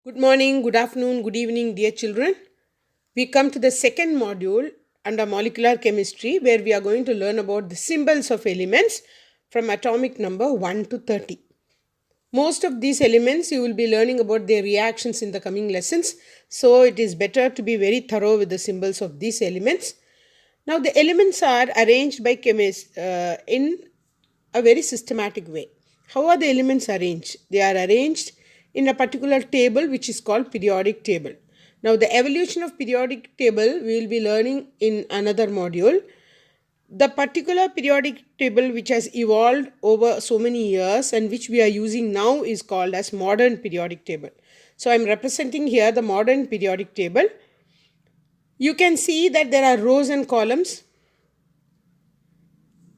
Good morning, good afternoon, good evening, dear children. We come to the second module under molecular chemistry where we are going to learn about the symbols of elements from atomic number 1 to 30. Most of these elements you will be learning about their reactions in the coming lessons, so it is better to be very thorough with the symbols of these elements. Now, the elements are arranged by chemists in a very systematic way. How are the elements arranged? They are arranged in a particular table which is called periodic table. Now, the evolution of periodic table we will be learning in another module. The particular periodic table which has evolved over so many years and which we are using now is called as modern periodic table. So, I am representing here the modern periodic table. You can see that there are rows and columns.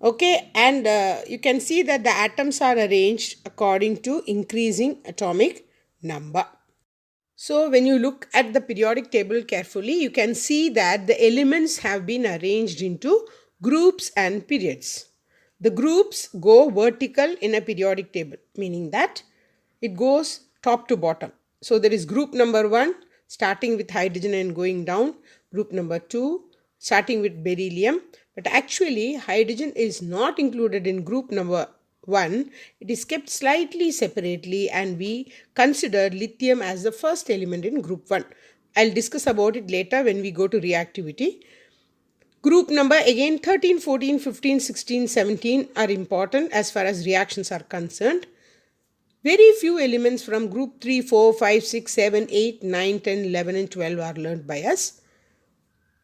Okay, and you can see that the atoms are arranged according to increasing atomic number. So, when you look at the periodic table carefully, you can see that the elements have been arranged into groups and periods. The groups go vertical in a periodic table, meaning that it goes top to bottom. So, there is group number 1 starting with hydrogen and going down, group number 2 starting with beryllium. But actually, hydrogen is not included in group number 1. It is kept slightly separately, and we consider lithium as the first element in group 1. I'll discuss about it later when we go to reactivity. Group number again 13, 14, 15, 16, 17 are important as far as reactions are concerned. Very few elements from group 3, 4, 5, 6, 7, 8, 9, 10, 11 and 12 are learned by us.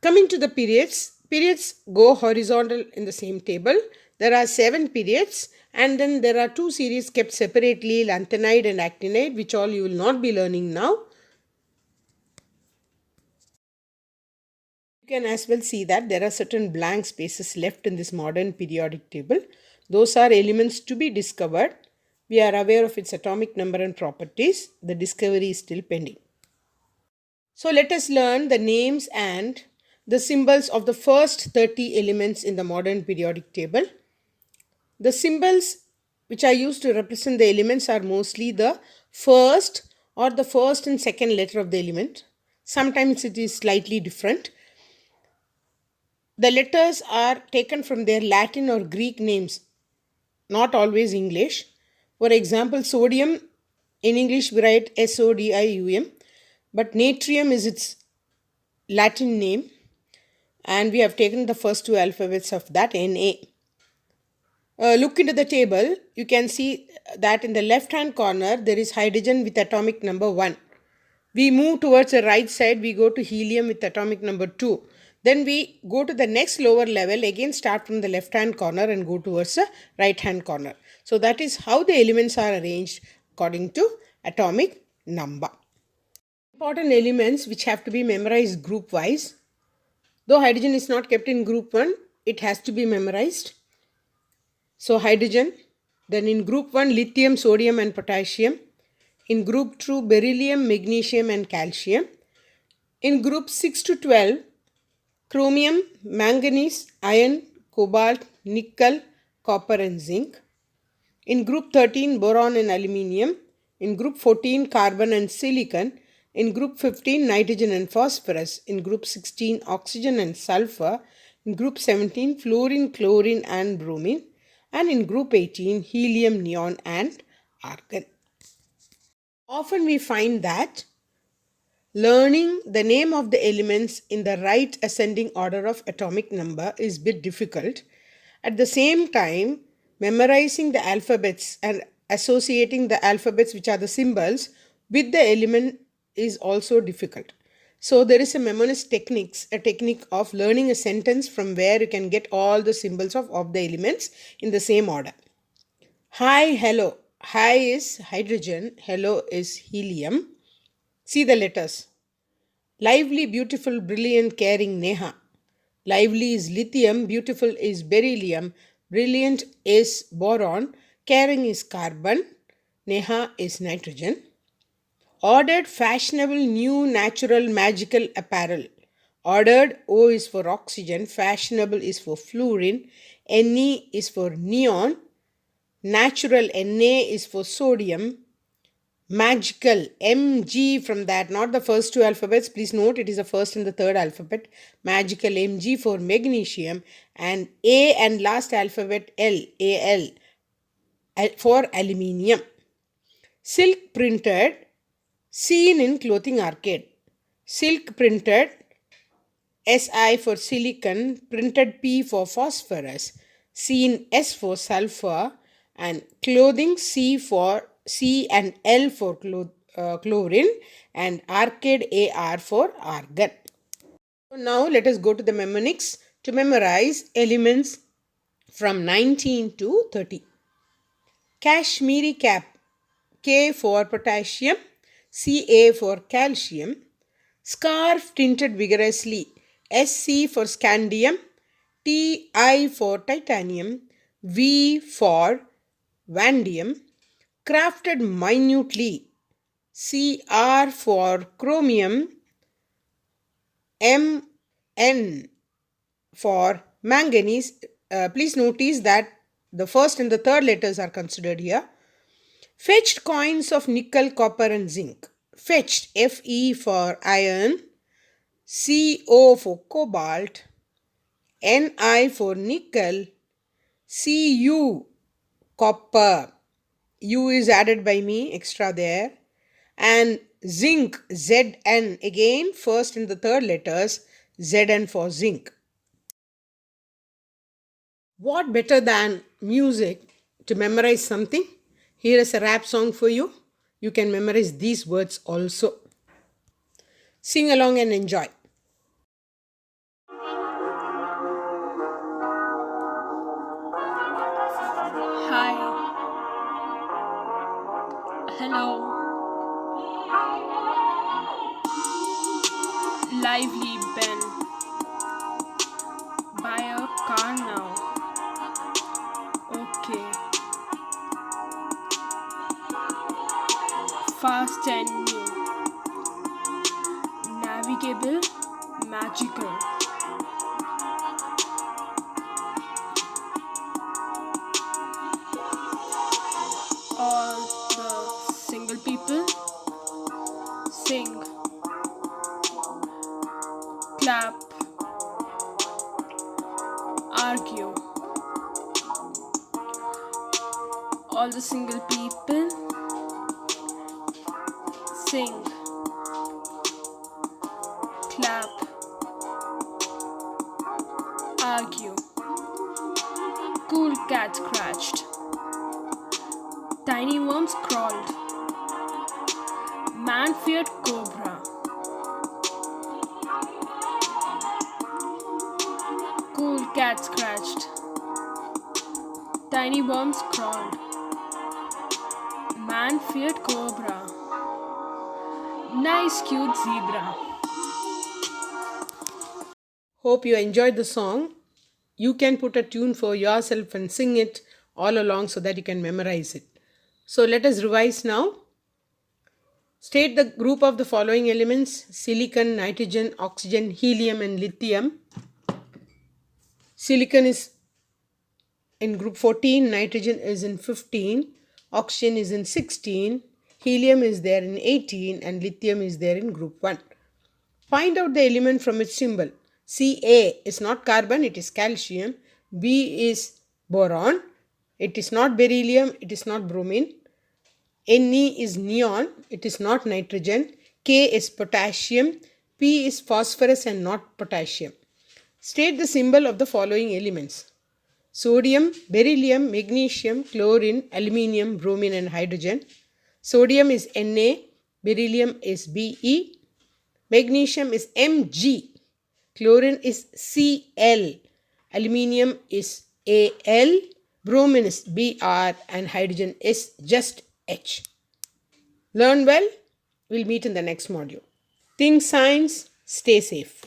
Coming to the periods go horizontal in the same table. There are 7 periods and then there are 2 series kept separately, lanthanide and actinide, which all you will not be learning now. You can as well see that there are certain blank spaces left in this modern periodic table. Those are elements to be discovered. We are aware of its atomic number and properties. The discovery is still pending. So let us learn the names and the symbols of the first 30 elements in the modern periodic table. The symbols which are used to represent the elements are mostly the first or the first and second letter of the element. Sometimes it is slightly different. The letters are taken from their Latin or Greek names, not always English. For example, sodium, in English we write SODIUM, but natrium is its Latin name, and we have taken the first 2 alphabets of that, Na. Look into the table, you can see that in the left hand corner there is hydrogen with atomic number 1. We move towards the right side, we go to helium with atomic number 2. Then we go to the next lower level, again start from the left hand corner and go towards the right hand corner. So that is how the elements are arranged according to atomic number. Important elements which have to be memorized group wise. Though hydrogen is not kept in group 1, it has to be memorized. So hydrogen, then in group 1 lithium, sodium and potassium. In group 2 beryllium, magnesium and calcium. In group 6 to 12 chromium, manganese, iron, cobalt, nickel, copper and zinc. In group 13 boron and aluminium. In group 14 carbon and silicon. In group 15 nitrogen and phosphorus. In group 16 oxygen and sulfur. In group 17 fluorine, chlorine and bromine. And in group 18 helium, neon and argon. Often we find that learning the name of the elements in the right ascending order of atomic number is a bit difficult. At the same time, memorizing the alphabets and associating the alphabets, which are the symbols, with the element is also difficult. So there is a mnemonics techniques, a technique of learning a sentence from where you can get all the symbols of the elements in the same order. Hi, hello. Hi is hydrogen, hello is helium. See the letters. Lively, beautiful, brilliant, caring, Neha. Lively is lithium, beautiful is beryllium, brilliant is boron, caring is carbon, Neha is nitrogen. Ordered, fashionable, new, natural, magical apparel. Ordered, O is for oxygen, fashionable is for fluorine, Ne is for neon, natural Na is for sodium, Magical, Mg from that, not the first two alphabets. Please note it is the first and the third alphabet. Magical, Mg for magnesium, and A and last alphabet L, Al for aluminium. Silk printed, seen in clothing arcade. Silk printed, Si for silicon, printed P for phosphorus, seen S for sulfur, and clothing C and L for chlorine, and arcade AR for argon. So now let us go to the mnemonics to memorize elements from 19 to 30. Kashmiri cap, K for potassium, Ca for calcium. Scarf tinted vigorously, Sc for scandium, Ti for titanium, V for vanadium. Crafted minutely, Cr for chromium, Mn for manganese. Please notice that the first and the third letters are considered here. Fetched coins of nickel, copper, and zinc. Fetched, Fe for iron, Co for cobalt, Ni for nickel, Cu copper, U is added by me, extra there, and zinc, Zn, again first and the third letters, Zn for zinc. What better than music to memorize something? Here is a rap song for you. You can memorize these words also. Sing along and enjoy. Hi. Hello. Lively Ben. Buy a car now. Okay. Fast and new. Navigable. Magical. All the single people sing, clap, argue. All the single people sing, clap, argue. Cool cat scratched. Tiny worms crawled. Man feared cobra. Cool cat scratched. Tiny worms crawled. Man feared cobra. Nice cute zebra. Hope you enjoyed the song. You can put a tune for yourself and sing it all along so that you can memorize it. So let us revise now. State the group of the following elements: silicon, nitrogen, oxygen, helium, and lithium. Silicon is in group 14, nitrogen is in 15, oxygen is in 16, helium is there in 18, and lithium is there in group 1. Find out the element from its symbol. Ca is not carbon, it is calcium. B is boron, it is not beryllium, it is not bromine. Ne is neon, it is not nitrogen. K is potassium. P is phosphorus and not potassium. State the symbol of the following elements: sodium, beryllium, magnesium, chlorine, aluminium, bromine, and hydrogen. Sodium is Na, beryllium is Be, magnesium is Mg, chlorine is Cl, aluminium is Al, bromine is Br, and hydrogen is just H. Learn well. We'll meet in the next module. Think science, stay safe.